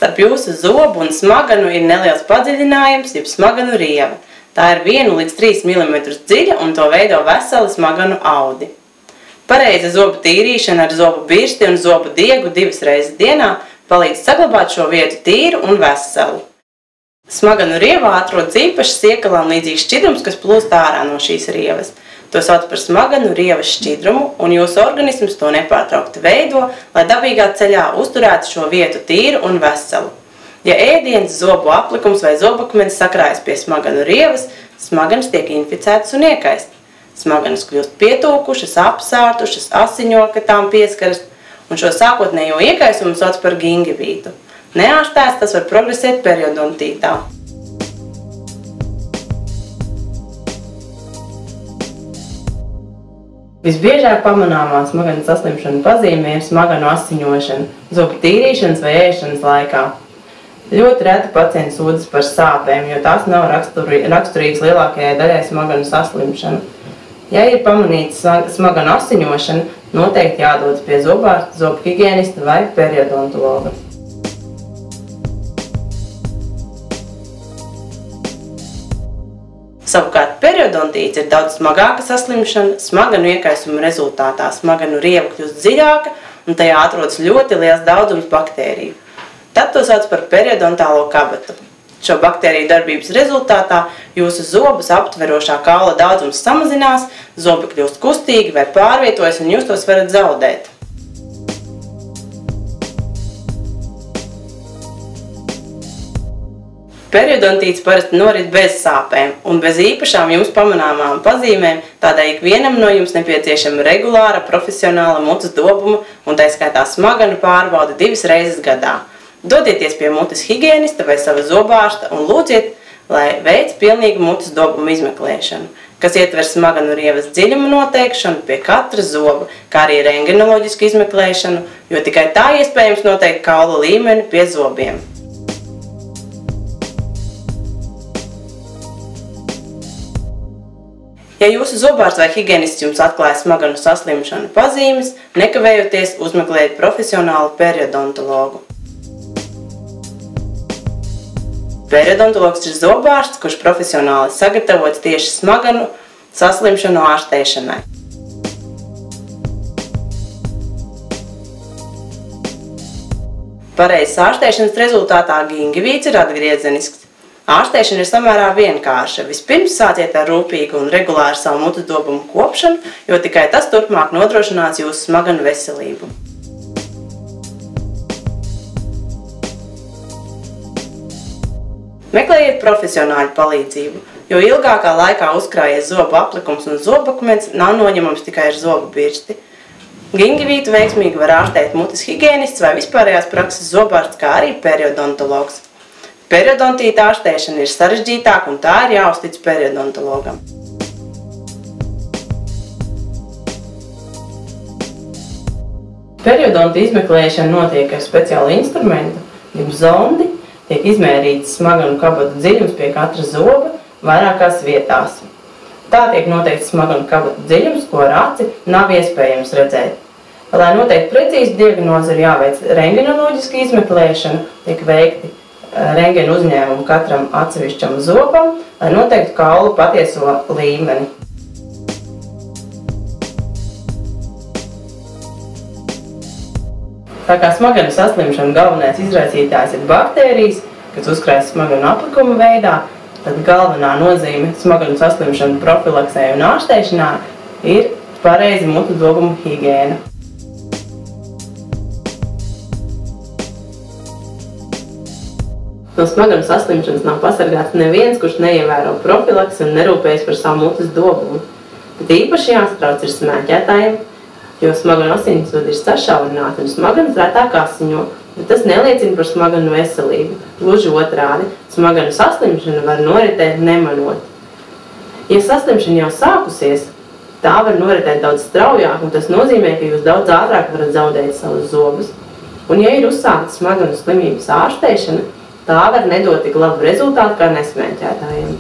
Starp jūsu zobu un smaganu ir neliels padziļinājums, jeb smaganu rieva. Tā ir 1 līdz 3 mm dziļa un to veido veseli smaganu audi. Pareiza zobu tīrīšana ar zobu birsti un zobu diegu 2 reizes dienā palīdz saglabāt šo vietu tīru un veselu. Smaganu rievā atrodas īpašs siekalām līdzīgs šķidrums, kas plūst ārā no šīs rievas. To sauc par smaganu rievas šķidrumu, un jūsu organisms to nepārtraukti veido, lai dabīgā ceļā uzturētu šo vietu tīru un veselu. Ja ēdienas, zobu aplikums vai zobakmenis sakrājas pie smaganu rievas, smaganas tiek inficētas un iekaist. Smaganas kļūst pietūkušas, apsārtušas, asiņo, kad tām pieskaras, un šo sākotnējo iekaisumu sauc par gingivītu. Neārstēts tas var progresēt periodontītā. Visbiežāk pamanāmā smaganu saslimšanu pazīme ir smaganu asiņošana, zobu tīrīšanas vai ēšanas laikā. Ļoti reti pacienti sūdzas par sāpēm, jo tās nav raksturīgas lielākajai daļai smaganu saslimšanu. Ja ir pamanīta smaganu asiņošana, noteikti jādodas pie zobārsta, zobu higienista vai periodontologa. Savukārt periodontīts ir daudz smagāka saslimšana, smaganu iekaisuma rezultātā smaganu rieva kļūst dziļāka un tajā atrodas ļoti liels daudzums baktēriju. Tad to sauc par periodontālo kabatu. Šo baktēriju darbības rezultātā jūsu zobus aptverošā kaula daudzums samazinās, zobi kļūst kustīgi vai pārvietojas un jūs tos varat zaudēt. Periodontīts parasti norit bez sāpēm un bez īpašām jums pamanāmām pazīmēm, tādēļ ikvienam no jums nepieciešama regulāra profesionāla mutes dobuma un tā skaitā smaganu pārbaude 2 reizes gadā. Dodieties pie mutes higienista vai sava zobārsta un lūdziet, lai veic pilnīgu mutes dobumu izmeklēšanu, kas ietver smaganu rievas dziļumu noteikšanu pie katra zoba, kā arī rengenoloģisku izmeklēšanu, jo tikai tā iespējams noteikt kaula līmeni pie zobiem. Ja jūsu zobārsts vai higienists jums atklāja smaganu saslimšanu pazīmes, nekavējoties uzmeklējiet profesionālu periodontologu. Periodontologs ir zobārsts, kurš profesionāli sagatavots tieši smaganu saslimšanu ārstēšanai. Pareizas ārstēšanas rezultātā gingivīts ir atgriezenisks. Ārstēšana ir samērā vienkārša. Vispirms sāciet ar rūpīgu un regulāru savu mutes dobumu kopšanu, jo tikai tas turpmāk nodrošinās jūsu smaganu veselību. Meklējiet profesionāļu palīdzību, jo ilgākā laikā uzkrājies zobu aplikums un zobakmens nav noņemams tikai ar zobu birsti. Gingivītu veiksmīgi var ārstēt mutes higienists vai vispārējās prakses zobārsts, kā arī periodontologs. Periodontīta ārstēšana ir sarežģītāka un tā ir jāuztic periodontologam. Periodonta izmeklēšana notiek ar speciālu instrumentu, jeb zondi, tiek izmērīts smaganu kabatu dziļums pie katra zoba vairākās vietās. Tā tiek noteikts smaganu kabatu dziļums, ko ar aci nav iespējams redzēt. Lai noteikti precīzi diagnozi ir jāveic rengenoloģiska izmeklēšana, tiek veikti rengena uzņēmumu katram atsevišķam zobam, lai noteiktu kaulu patieso līmeni. Tā kā smaganu saslimšana galvenais izraisītājs ir baktērijas, kas uzkrājas smaganu aplikuma veidā, tad galvenā nozīme smaganu saslimšanu profilaksē un ārstēšanā ir pareiza mutes dobumu higiēna. No smaganu saslimšanas nav pasargāts neviens, kurš neievēro profilaksi un nerūpējas par savu mutes dobumu. Bet īpaši jāsatrauc ir smēķētājiem, jo smaganu asinsvadi ir sašaurināti un smaganas retāk asiņo, bet tas neliecina par smaganu veselību. Gluži otrādi, smaganu saslimšana var noritēt nemanot. Ja saslimšana jau sākusies, tā var noritēt daudz straujāk, un tas nozīmē, ka jūs daudz ātrāk varat zaudēt savus zobus. Un ja ir uzsākta smaganu slimības ārstēšana, tā var nedot tik labu rezultātu kā nesmēķētājiem.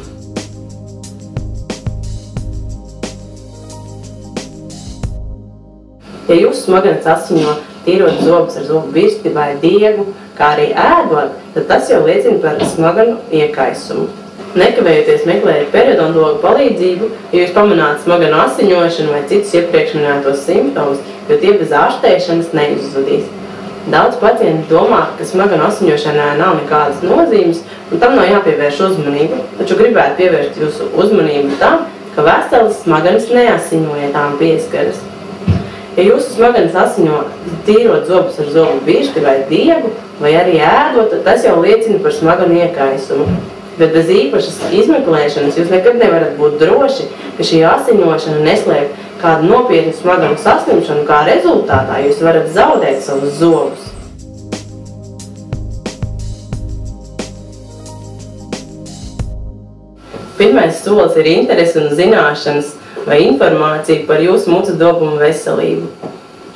Ja jūsu smadzenes asiņo tīrot zobus ar zobu birsti vai diegu, kā arī ēdot, tad tas jau liecina par smaganu iekaisumu. Nekavējoties meklējiet periodontologa palīdzību, ja jūs pamanāt smaganu asiņošanu vai citus iepriekš minētos simptomus, jo tie bez ārstēšanas neizzudīs. Daudz pacienti domā, ka smaganu asiņošanai nav nekādas nozīmes, un tam nav jāpievērš uzmanību, taču gribētu pievērst jūsu uzmanību tam, ka veselas smaganas neasiņo, ja tām pieskaras. Ja jūsu smaganas asiņo tīrot zobus ar zobu birsti vai diegu, vai arī ēdot, tad tas jau liecina par smaganu iekaisumu. Bet bez īpašas izmeklēšanas jūs nekad nevarat būt droši, ka šī asiņošana neslēp kādu nopietnu smaganu saslimšanu, kā rezultātā jūs varat zaudēt savus zobus. Pirmais solis ir interese un zināšanas vai informācija par jūsu mucu dobumu veselību.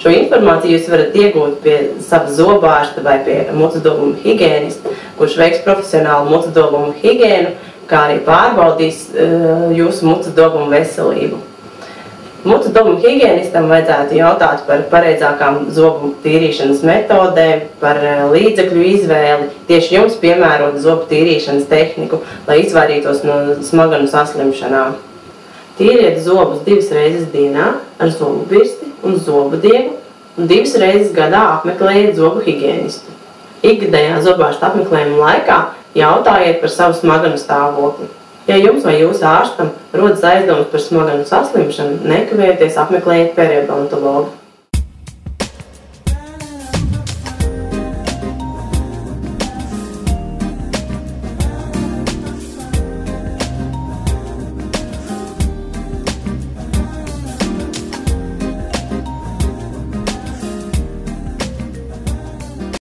Šo informāciju jūs varat iegūt pie sava zobārsta vai pie mucu dobumu higēnista, kurš veiks profesionālu mucu dobumu higēnu, kā arī pārbaudīs jūsu mucu dobumu veselību. Mucu dobumu higēnistam vajadzētu jautāt par pareizākām zobu tīrīšanas metodēm, par līdzekļu izvēli, tieši jums piemērot zobu tīrīšanas tehniku, lai izvairītos no smaganu saslimšanām. Tīriet zobus 2 reizes dienā ar zobu birsti un zobu diegu, un 2 reizes gadā apmeklējiet zobu higēnistu. Ikgadējā zobārsta apmeklējuma laikā jautājiet par savu smaganu stāvokli. Ja jums vai jūsu ārstam rodas aizdomas par smaganu saslimšanu, nekavējoties apmeklējiet periodontologu.